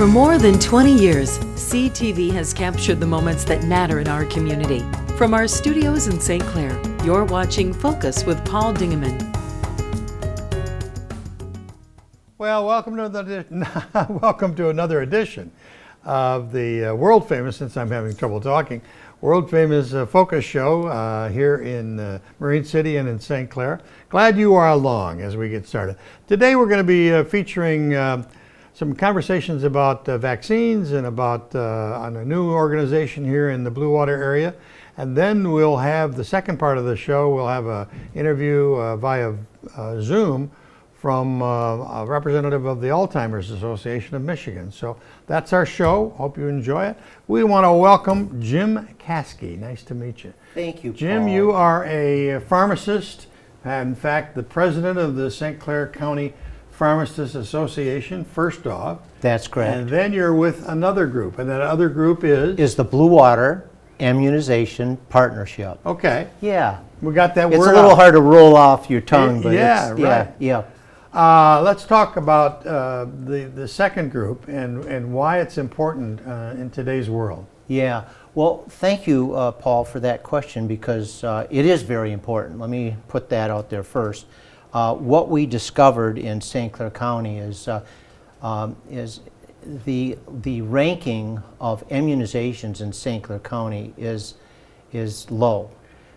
For more than 20 years, CTV has captured the moments that matter in our community. From our studios in St. Clair, you're watching Focus with Paul Dingeman. Well, welcome to another edition of the world famous, since I'm having trouble talking, world famous Focus show here in Marine City and in St. Clair. Glad you are along as we get started. Today we're going to be featuring some conversations about vaccines and about on a new organization here in the Blue Water area. And then we'll have the second part of the show. We'll have an interview via Zoom from a representative of the Alzheimer's Association of Michigan. So that's our show. Hope you enjoy it. We want to welcome Jim Kaski. Nice to meet you. Thank you, Jim, Paul. you are a pharmacist, and in fact, the president of the St. Clair County Pharmacists Association, first off. That's correct. And then you're with another group, and that other group is the Blue Water Immunization Partnership. Okay. Yeah. We got that word It's a little out. hard to roll off your tongue, but yeah, it's, right. yeah. Let's talk about the second group and why it's important in today's world. Yeah. Well, thank you, Paul, for that question, because it is very important. Let me put that out there first. What we discovered in St. Clair County is the ranking of immunizations in St. Clair County is low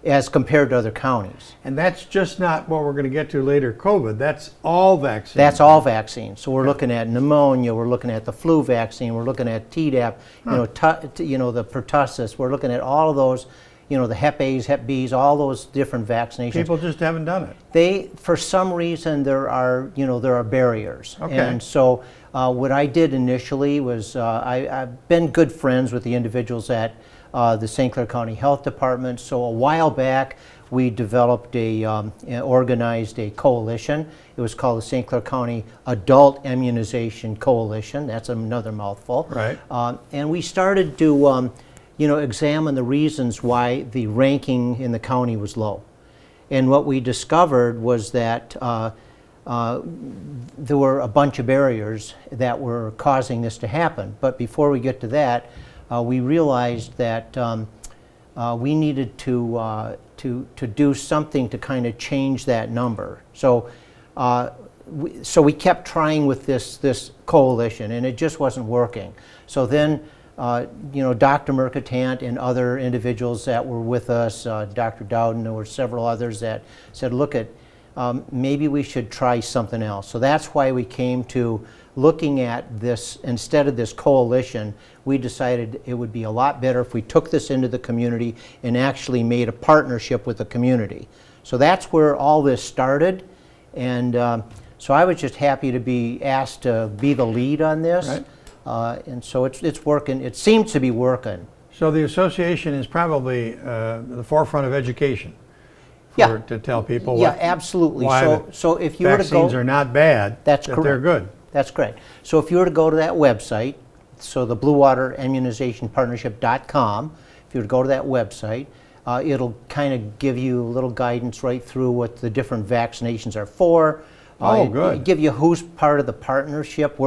as compared to other counties. And that's just not what we're going to get to later, COVID. That's all vaccines. That's all vaccines. So we're looking at pneumonia, we're looking at the flu vaccine, we're looking at Tdap, the pertussis. We're looking at all of those, the Hep A's, Hep B's, all those different vaccinations. People just haven't done it. For some reason, there are barriers. Okay. And so what I did initially was I've been good friends with the individuals at the St. Clair County Health Department. So a while back, we developed organized a coalition. It was called the St. Clair County Adult Immunization Coalition. That's another mouthful. Right. And we started to examine the reasons why the ranking in the county was low. And what we discovered was that there were a bunch of barriers that were causing this to happen. But before we get to that, we realized that we needed to do something to kind of change that number. So we kept trying with this coalition, and it just wasn't working. So then Dr. Mercatant and other individuals that were with us, Dr. Dowden, there were several others that said, look, maybe we should try something else. So that's why we came to looking at this. Instead of this coalition, we decided it would be a lot better if we took this into the community and actually made a partnership with the community. So that's where all this started. And so I was just happy to be asked to be the lead on this. Right. And so it's working. It seems to be working. So the association is probably the forefront of education. To tell people Yeah, absolutely. why So if you were to go, vaccines are not bad, that's that correct. they're good. That's correct. So if you were to go to that website, so the Blue Water Immunization Partnership.com, if you were to go to that website, it'll kind of give you a little guidance right through what the different vaccinations are for. Good. Give you who's part of the partnership,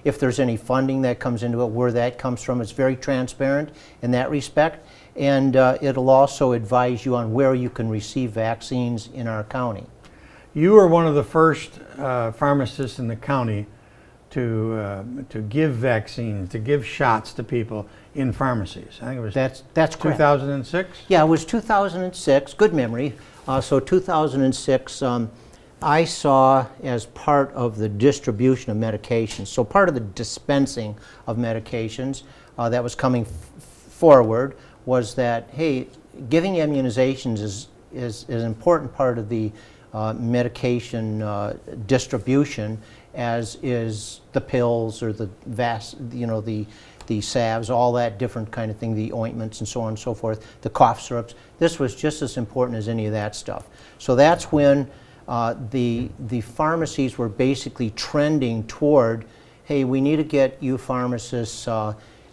if there's any funding that comes into it, where that comes from. It's very transparent in that respect. And it'll also advise you on where you can receive vaccines in our county. You were one of the first pharmacists in the county to give vaccines, to give shots to people in pharmacies. I think it was that's correct. 2006? Yeah, it was 2006. Good memory. So 2006, I saw as part of the distribution of medications, so part of the dispensing of medications that was coming forward was that, hey, giving immunizations is an important part of the medication distribution, as is the pills or the the salves, all that different kind of thing, the ointments and so on and so forth, the cough syrups. This was just as important as any of that stuff. So that's when the pharmacies were basically trending toward, hey, we need to get you pharmacists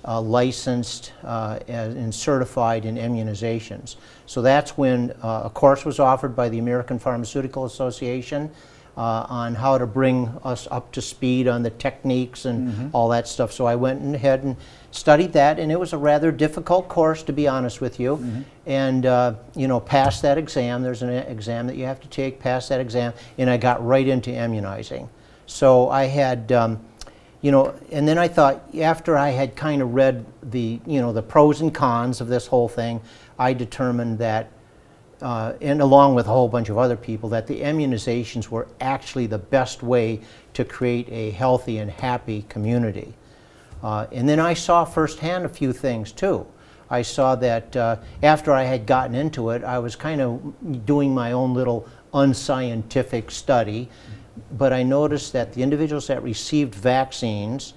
licensed and certified in immunizations. So that's when a course was offered by the American Pharmaceutical Association. on how to bring us up to speed on the techniques and all that stuff. So I went ahead and studied that, and it was a rather difficult course, to be honest with you. And you know, passed that exam. There's an exam that you have to take, pass that exam, and I got right into immunizing. So I had, you know, and then I thought, after I had kind of read the, you know, the pros and cons of this whole thing, I determined that, and along with a whole bunch of other people, that the immunizations were actually the best way to create a healthy and happy community. And then I saw firsthand a few things too. I saw that after I had gotten into it, I was kind of doing my own little unscientific study, but I noticed that the individuals that received vaccines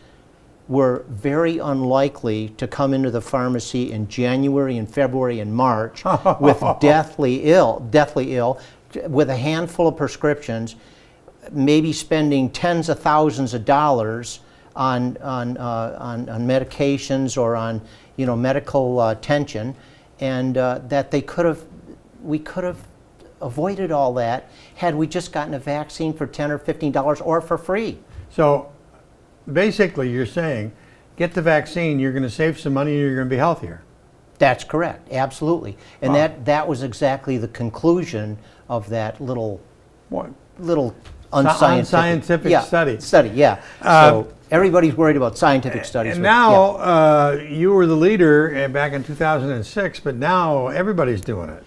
were very unlikely to come into the pharmacy in January and February and March with deathly ill, with a handful of prescriptions, maybe spending tens of thousands of dollars on medications or on, you know, medical attention, and that we could have avoided all that had we just gotten a vaccine for $10 or $15 or for free. So basically you're saying, get the vaccine, you're going to save some money, and you're going to be healthier. That's correct, absolutely. And Wow. that was exactly the conclusion of that little What? unscientific study. Yeah. So everybody's worried about scientific studies. And but, now you were the leader back in 2006, but now everybody's doing it.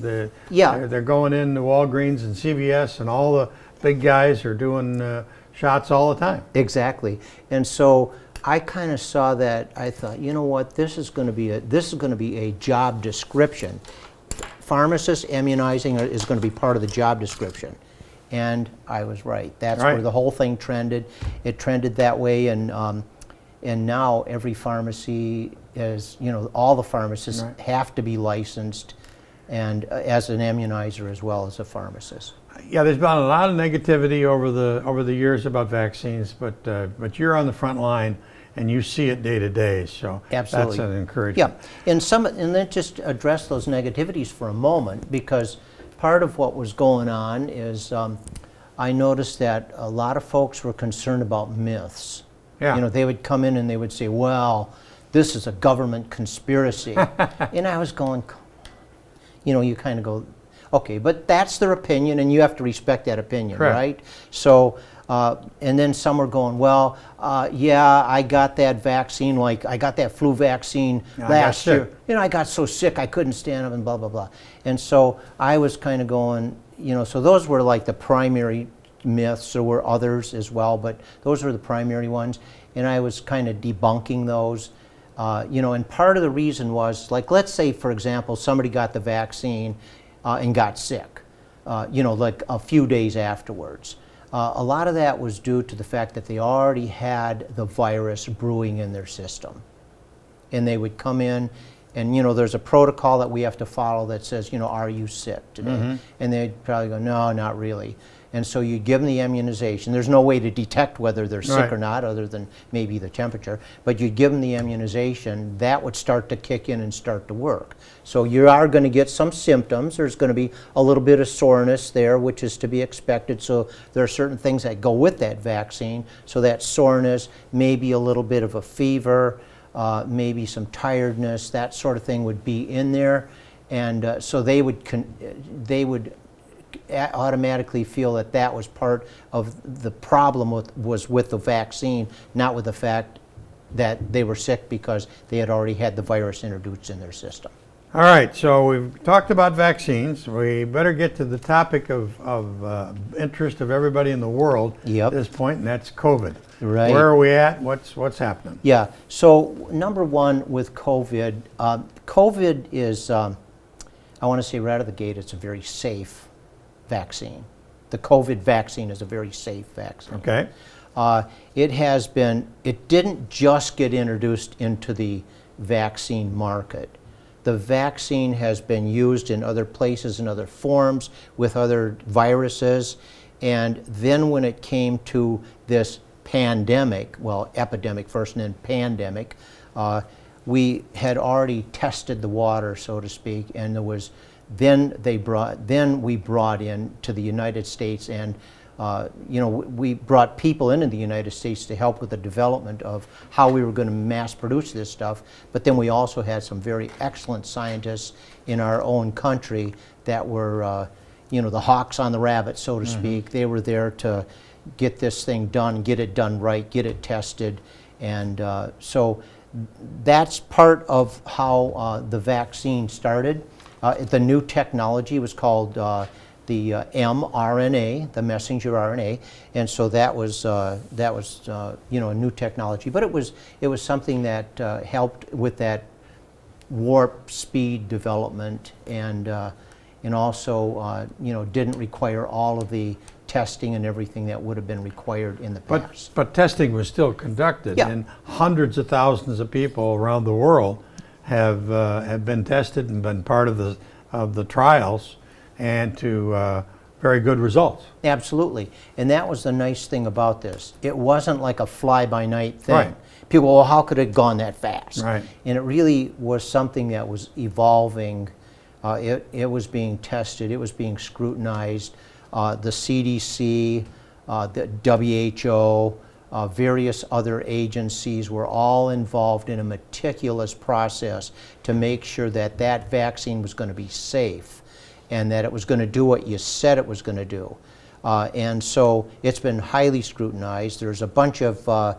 They're going into Walgreens and CVS, and all the big guys are doing shots all the time. Exactly. And so I kind of saw that. I thought, you know what, this is going to be a job description. Pharmacists immunizing is going to be part of the job description. And I was right. That's where the whole thing trended. It trended that way, and now every pharmacy is, you know, all the pharmacists have to be licensed, and as an immunizer as well as a pharmacist. Yeah, there's been a lot of negativity over the years about vaccines, but you're on the front line and you see it day to day. So absolutely, that's an encouragement. Yeah, and then just address those negativities for a moment, because part of what was going on is I noticed that a lot of folks were concerned about myths. Yeah. You know, they would come in and they would say, well, this is a government conspiracy. And I was going, you know, you kind of go, okay, but that's their opinion, and you have to respect that opinion, Correct. right? So, and then some were going, well, yeah, I got that vaccine, like I got that flu vaccine last year. You know, I got so sick I couldn't stand up and blah, blah, blah. And so I was kind of going, you know, so those were like the primary myths. There were others as well, but those were the primary ones. And I was kind of debunking those. You know, and part of the reason was, like, let's say, for example, somebody got the vaccine and got sick, you know, like a few days afterwards. A lot of that was due to the fact that they already had the virus brewing in their system. And they would come in, and, you know, there's a protocol that we have to follow that says, you know, are you sick today? And they'd probably go, no, not really. And so you give them the immunization. There's no way to detect whether they're sick or not, other than maybe the temperature. But you give them the immunization, that would start to kick in and start to work. So you are going to get some symptoms. There's going to be a little bit of soreness there, which is to be expected. So there are certain things that go with that vaccine. So that soreness, maybe a little bit of a fever, maybe some tiredness, that sort of thing would be in there. And so they would automatically feel that that was part of the problem was with the vaccine, not with the fact that they were sick because they had already had the virus introduced in their system. All right, so we've talked about vaccines. We better get to the topic of interest of everybody in the world at this point, and that's COVID. Right. Where are we at? What's happening? Yeah. So number one with COVID, COVID is, I want to say right out of the gate, it's a very safe vaccine. The COVID vaccine is a very safe vaccine. Okay. It didn't just get introduced into the vaccine market. The vaccine has been used in other places, in other forms, with other viruses. And then when it came to this pandemic, well, epidemic first and then pandemic, we had already tested the water, so to speak, and there was then we brought in to the United States, and we brought people into the United States to help with the development of how we were going to mass produce this stuff, but then we also had some very excellent scientists in our own country that were, the hawks on the rabbit, so to speak. They were there to get this thing done, get it done right, get it tested, and so that's part of how the vaccine started. The new technology was called the mRNA, the messenger RNA, and so that was a new technology. But it was something that helped with that warp speed development, and also didn't require all of the testing and everything that would have been required in the past. But testing was still conducted, Yeah. and hundreds of thousands of people around the world have been tested and been part of the trials, and to very good results. Absolutely, and that was the nice thing about this. It wasn't like a fly-by-night thing. Right. People, well, how could it have gone that fast? Right. And it really was something that was evolving. It was being tested. It was being scrutinized. The CDC, the WHO, various other agencies were all involved in a meticulous process to make sure that that vaccine was going to be safe and that it was going to do what you said it was going to do. And so it's been highly scrutinized. There's a bunch of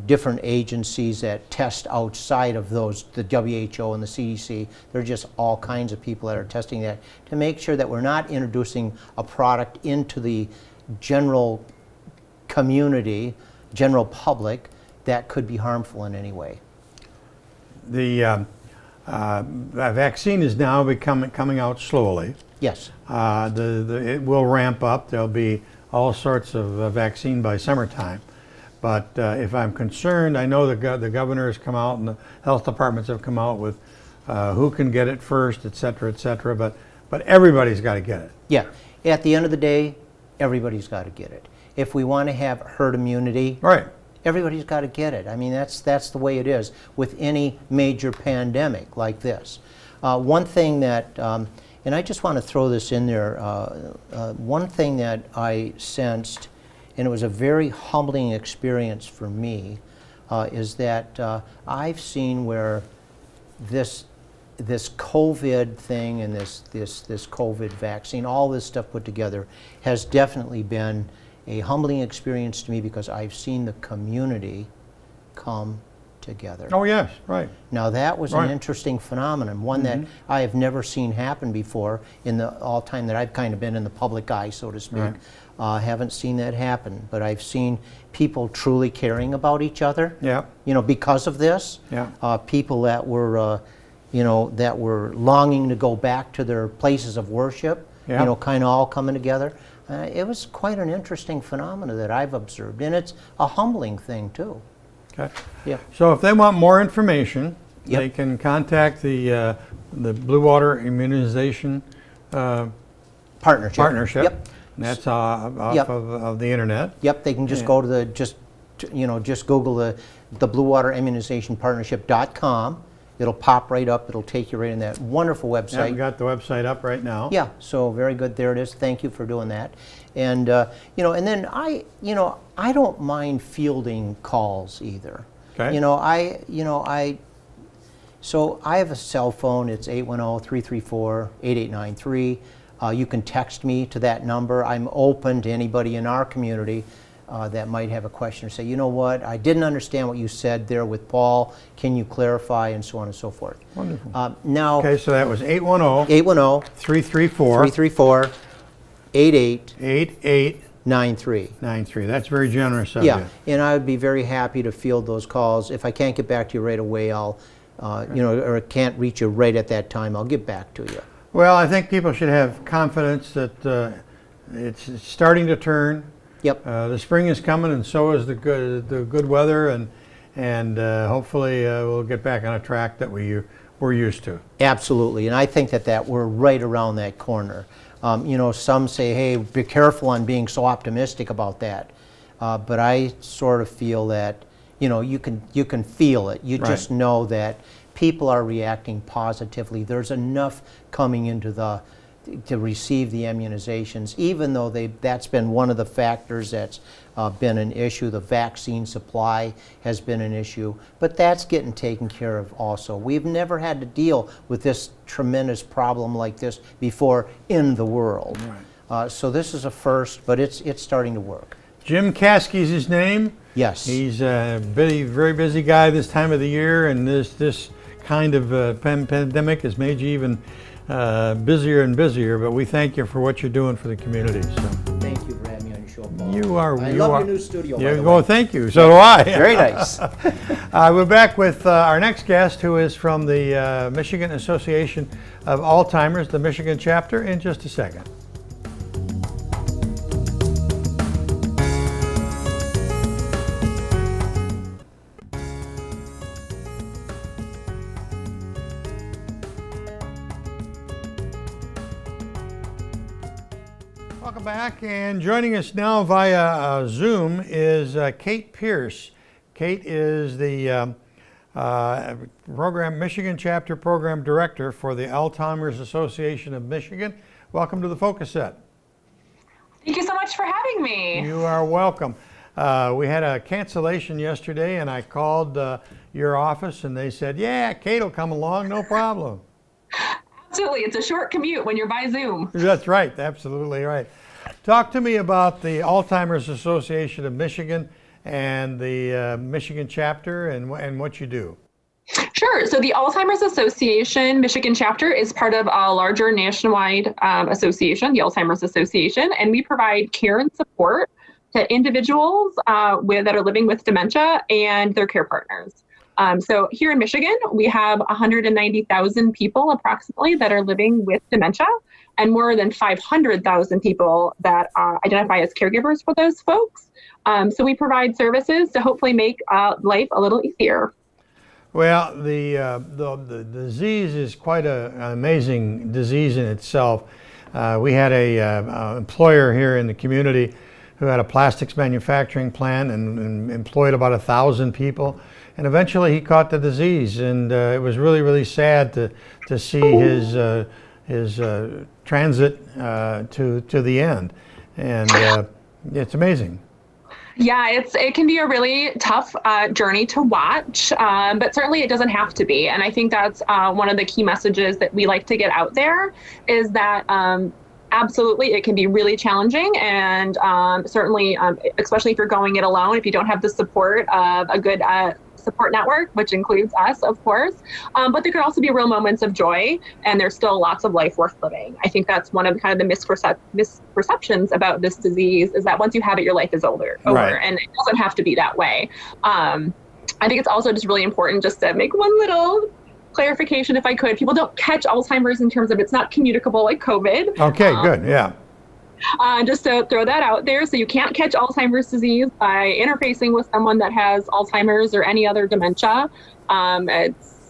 different agencies that test outside of those, the WHO and the CDC. There are just all kinds of people that are testing that to make sure that we're not introducing a product into the general community, general public, that could be harmful in any way. The vaccine is now coming out slowly. Yes. It will ramp up. There'll be all sorts of vaccine by summertime. But if I'm concerned, I know the governor has come out and the health departments have come out with who can get it first, et cetera, but everybody's got to get it. Yeah. At the end of the day, everybody's got to get it. If we want to have herd immunity, Right. everybody's got to get it. I mean, that's the way it is with any major pandemic like this. One thing that, and I just want to throw this in there, one thing that I sensed, and it was a very humbling experience for me, is that I've seen where this COVID thing and this COVID vaccine, all this stuff put together, has definitely been a humbling experience to me because I've seen the community come together. Oh yes, right. Now that was Right. an interesting phenomenon, one that I have never seen happen before in the all time that I've kind of been in the public eye, so to speak. Right. Haven't seen that happen, but I've seen people truly caring about each other. Yeah. Because of this. Yeah. People that were, that were longing to go back to their places of worship. Yeah. Kind of all coming together. It was quite an interesting phenomenon that I've observed, and it's a humbling thing too. Okay. Yeah. So if they want more information, Yep. they can contact the Blue Water Immunization Partnership. Yep. And that's off Yep. of the internet. Yep, they can just Yeah. go to just Google the Blue Water Immunization Partnership.com. It'll pop right up. It'll take you right in that wonderful Yeah, website. we got the website up right now. Yeah, so very good. There it is. Thank you for doing that. And and then I don't mind fielding calls either. Okay. So I have a cell phone. It's 810-334-8893. You can text me to that number. I'm open to anybody in our community that might have a question or say, you know what, I didn't understand what you said there with Paul. Can you clarify, and so on and so forth. Wonderful. Now, Okay, so that was 810-334 810-334 8893. 8893. That's very generous of Yeah, you. and I would be very happy to field those calls. If I can't get back to you right away, I'll, or can't reach you right at that time, I'll get back to you. Well, I think people should have confidence that it's starting to turn. Yep. The spring is coming, and so is the good weather, and hopefully we'll get back on a track that we're used to. Absolutely, and I think that we're right around that corner. Some say, hey, be careful on being so optimistic about that. But I sort of feel that, you can feel it. You just know that people are reacting positively. There's enough coming into to receive the immunizations, even though that's been one of the factors that's been an issue. The vaccine supply has been an issue, but that's getting taken care of also. We've never had to deal with this tremendous problem like this before in the world. Right. So this is a first, but it's starting to work. Jim Kaski is his name. Yes. He's a very busy guy this time of the year, and this kind of pandemic has made you even busier and busier, but we thank you for what you're doing for the community. So. Thank you for having me on your show, Paul. I love your new studio, by the way. Well, thank you. So do I. Very nice. We're back with our next guest, who is from the Michigan Association of Alzheimer's, the Michigan chapter, in just a second. Welcome back, and joining us now via Zoom is Kate Pierce. Kate is the Michigan Chapter Program Director for the Alzheimer's Association of Michigan. Welcome to the Focus Set. Thank you so much for having me. You are welcome. We had a cancellation yesterday, and I called your office, and they said, yeah, Kate will come along, no problem. Absolutely. It's a short commute when you're by Zoom. That's right. Absolutely right. Talk to me about the Alzheimer's Association of Michigan and the Michigan chapter and what you do. Sure. So the Alzheimer's Association Michigan chapter is part of a larger nationwide association, the Alzheimer's Association, and we provide care and support to individuals that are living with dementia and their care partners. So here in Michigan, we have 190,000 people approximately that are living with dementia, and more than 500,000 people that identify as caregivers for those folks. So we provide services to hopefully make life a little easier. Well, the disease is quite an amazing disease in itself. We had a employer here in the community who had a plastics manufacturing plant and employed about 1,000 people. And eventually he caught the disease, and it was really sad to see his transit to the end. And it's amazing. Yeah, it can be a really tough journey to watch, but certainly it doesn't have to be. And I think that's one of the key messages that we like to get out there is that absolutely it can be really challenging, and certainly, especially if you're going it alone, if you don't have the support of a good support network, which includes us, of course. But there could also be real moments of joy, and there's still lots of life worth living. I think that's one of kind of the misperceptions about this disease is that once you have it, your life is over. Right. And it doesn't have to be that way. I think it's also just really important just to make one little clarification, if I could. People don't catch Alzheimer's in terms of it's not communicable like COVID. Okay, good, yeah. Just to throw that out there. So you can't catch Alzheimer's disease by interfacing with someone that has Alzheimer's or any other dementia. It's,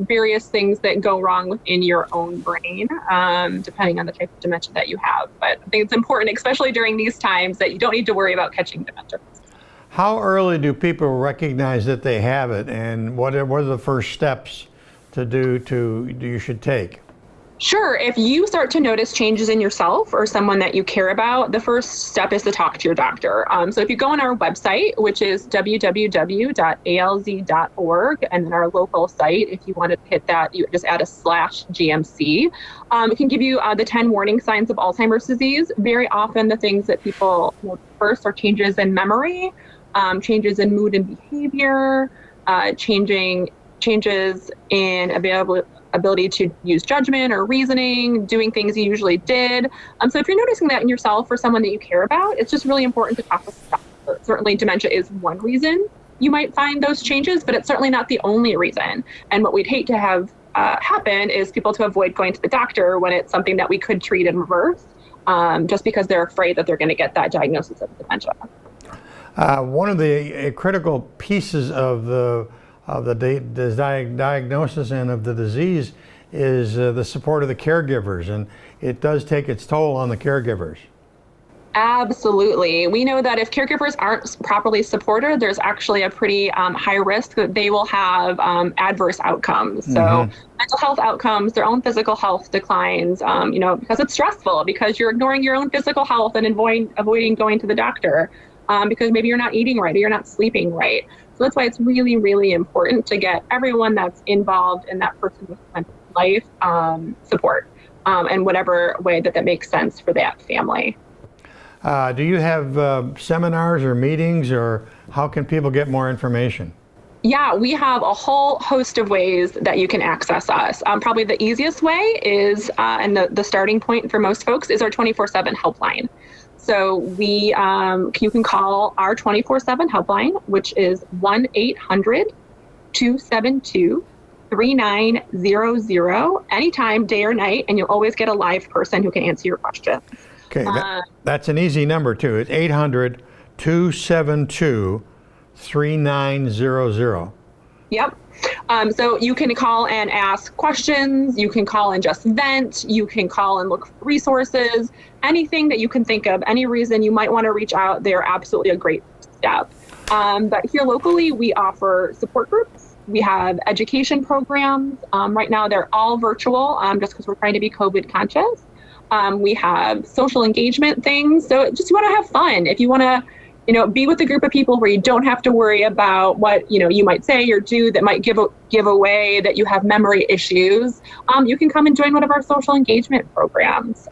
various things that go wrong within your own brain, depending on the type of dementia that you have. But I think it's important, especially during these times, that you don't need to worry about catching dementia. How early do people recognize that they have it, and what are the first steps you should take? Sure. If you start to notice changes in yourself or someone that you care about, the first step is to talk to your doctor. So if you go on our website, which is www.alz.org, and then our local site, if you want to hit that, you just add a /GMC. It can give you the 10 warning signs of Alzheimer's disease. Very often the things that people notice first are changes in memory, changes in mood and behavior, changes in ability to use judgment or reasoning, doing things you usually did. So if you're noticing that in yourself or someone that you care about, it's just really important to talk with the doctor. Certainly dementia is one reason you might find those changes, but it's certainly not the only reason. And what we'd hate to have happen is people to avoid going to the doctor when it's something that we could treat and reverse, just because they're afraid that they're going to get that diagnosis of dementia. One of the critical pieces of the diagnosis and of the disease is the support of the caregivers, and it does take its toll on the caregivers. Absolutely. We know that if caregivers aren't properly supported, there's actually a pretty high risk that they will have adverse outcomes. So mental health outcomes, their own physical health declines, because it's stressful, because you're ignoring your own physical health and avoiding going to the doctor, because maybe you're not eating right or you're not sleeping right. So that's why it's really, really important to get everyone that's involved in that person's mental life support in whatever way that makes sense for that family. Do you have seminars or meetings, or how can people get more information? Yeah, we have a whole host of ways that you can access us. Probably the easiest way is, and the starting point for most folks, is our 24/7 helpline. So you can call our 24/7 helpline, which is 1-800-272-3900 anytime, day or night, and you'll always get a live person who can answer your questions. Okay, that's an easy number too. It's 800-272-3900. Yep. So you can call and ask questions. You can call and just vent. You can call and look for resources. Anything that you can think of, any reason you might want to reach out, they're absolutely a great step. But here locally, we offer support groups. We have education programs. Right now, they're all virtual just because we're trying to be COVID conscious. We have social engagement things. So just you want to have fun. If you want to, be with a group of people where you don't have to worry about what, you might say or do that might give away that you have memory issues, you can come and join one of our social engagement programs.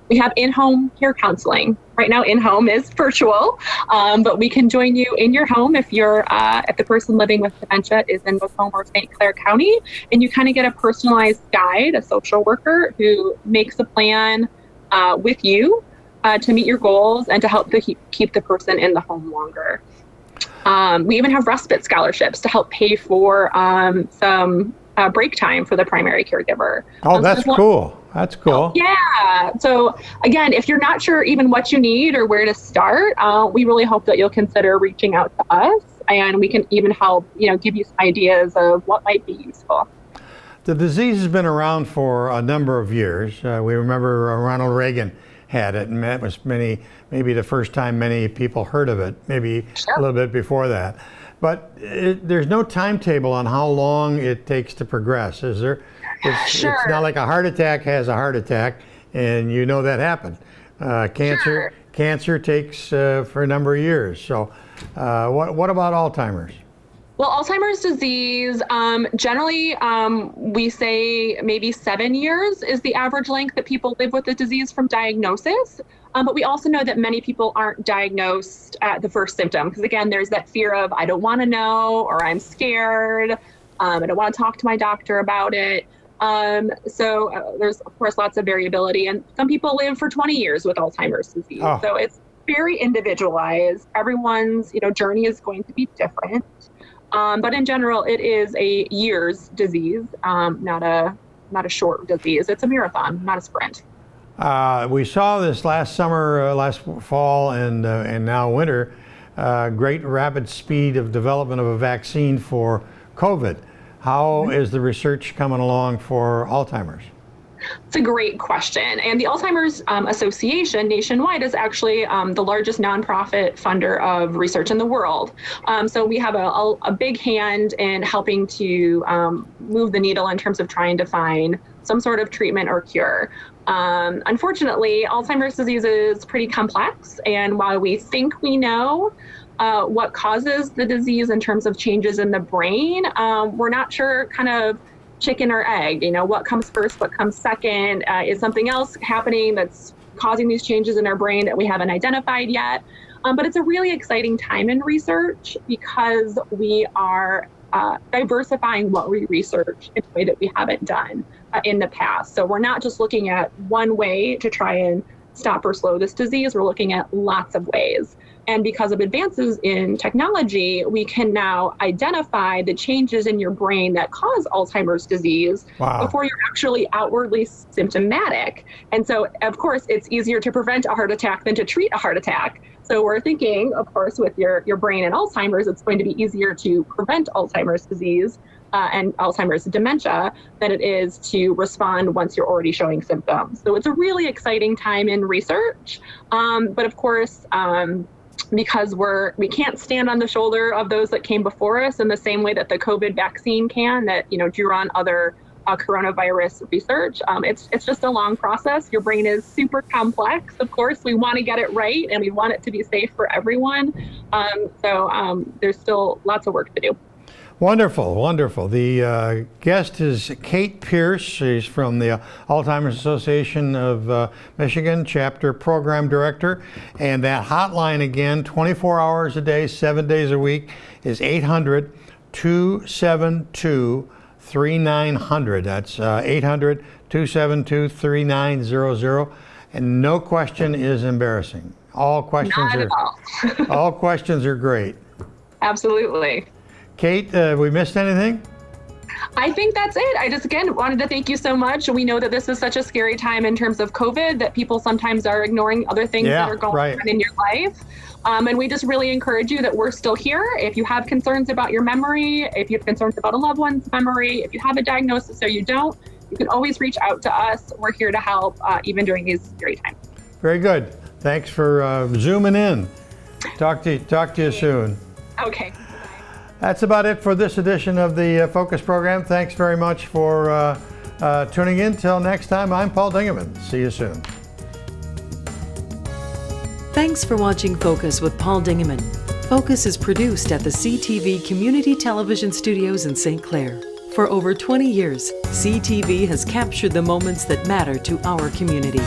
We have in-home care counseling. Right now, in-home is virtual, but we can join you in your home if if the person living with dementia is in Macomb or St. Clair County, and you kind of get a personalized guide, a social worker who makes a plan with you to meet your goals and to help keep the person in the home longer. We even have respite scholarships to help pay for some break time for the primary caregiver. Oh, that's cool. That's cool. Yeah. So again, if you're not sure even what you need or where to start, we really hope that you'll consider reaching out to us, and we can even help, give you some ideas of what might be useful. The disease has been around for a number of years. We remember Ronald Reagan had it, and that was maybe the first time many people heard of it, maybe a little bit before that. But there's no timetable on how long it takes to progress, is there? It's not like a heart attack has a heart attack, and that happened. Cancer takes for a number of years. So what about Alzheimer's? Well, Alzheimer's disease, generally, we say maybe 7 years is the average length that people live with the disease from diagnosis. But we also know that many people aren't diagnosed at the first symptom, because again, there's that fear of, I don't want to know, or I'm scared. I don't want to talk to my doctor about it. So there's, of course, lots of variability, and some people live for 20 years with Alzheimer's disease. Oh. So it's very individualized. Everyone's, journey is going to be different. But in general, it is a year's disease, not a short disease. It's a marathon, not a sprint. We saw this last summer, last fall, and now winter, great rapid speed of development of a vaccine for COVID. How is the research coming along for Alzheimer's? It's a great question. And the Alzheimer's Association nationwide is actually the largest nonprofit funder of research in the world. So we have a big hand in helping to move the needle in terms of trying to find some sort of treatment or cure. Unfortunately, Alzheimer's disease is pretty complex. And while we think we know what causes the disease in terms of changes in the brain, we're not sure kind of chicken or egg, what comes first, what comes second, is something else happening that's causing these changes in our brain that we haven't identified yet. But it's a really exciting time in research because we are diversifying what we research in a way that we haven't done in the past. So we're not just looking at one way to try and stop or slow this disease, we're looking at lots of ways. And because of advances in technology, we can now identify the changes in your brain that cause Alzheimer's disease before you're actually outwardly symptomatic. And so, of course, it's easier to prevent a heart attack than to treat a heart attack. So we're thinking, of course, with your brain and Alzheimer's, it's going to be easier to prevent Alzheimer's disease and Alzheimer's dementia than it is to respond once you're already showing symptoms. So it's a really exciting time in research. But of course, because we can't stand on the shoulder of those that came before us in the same way that the COVID vaccine can, that drew on other coronavirus research. It's just a long process. Your brain is super complex. Of course, we want to get it right and we want it to be safe for everyone. So there's still lots of work to do. Wonderful, wonderful. The guest is Kate Pierce. She's from the Alzheimer's Association of Michigan, Chapter Program Director. And that hotline again, 24 hours a day, 7 days a week, is 800-272-3900. That's 800-272-3900. And no question is embarrassing. All questions all questions are great. Absolutely. Kate, we missed anything? I think that's it. I just, again, wanted to thank you so much. We know that this is such a scary time in terms of COVID that people sometimes are ignoring other things that are going on in your life. And we just really encourage you that we're still here. If you have concerns about your memory, if you have concerns about a loved one's memory, if you have a diagnosis or you don't, you can always reach out to us. We're here to help, even during these scary times. Very good. Thanks for zooming in. Talk to you soon. Okay. That's about it for this edition of the Focus program. Thanks very much for tuning in. Till next time, I'm Paul Dingeman. See you soon. Thanks for watching Focus with Paul Dingeman. Focus is produced at the CTV Community Television Studios in St. Clair. For over 20 years, CTV has captured the moments that matter to our community.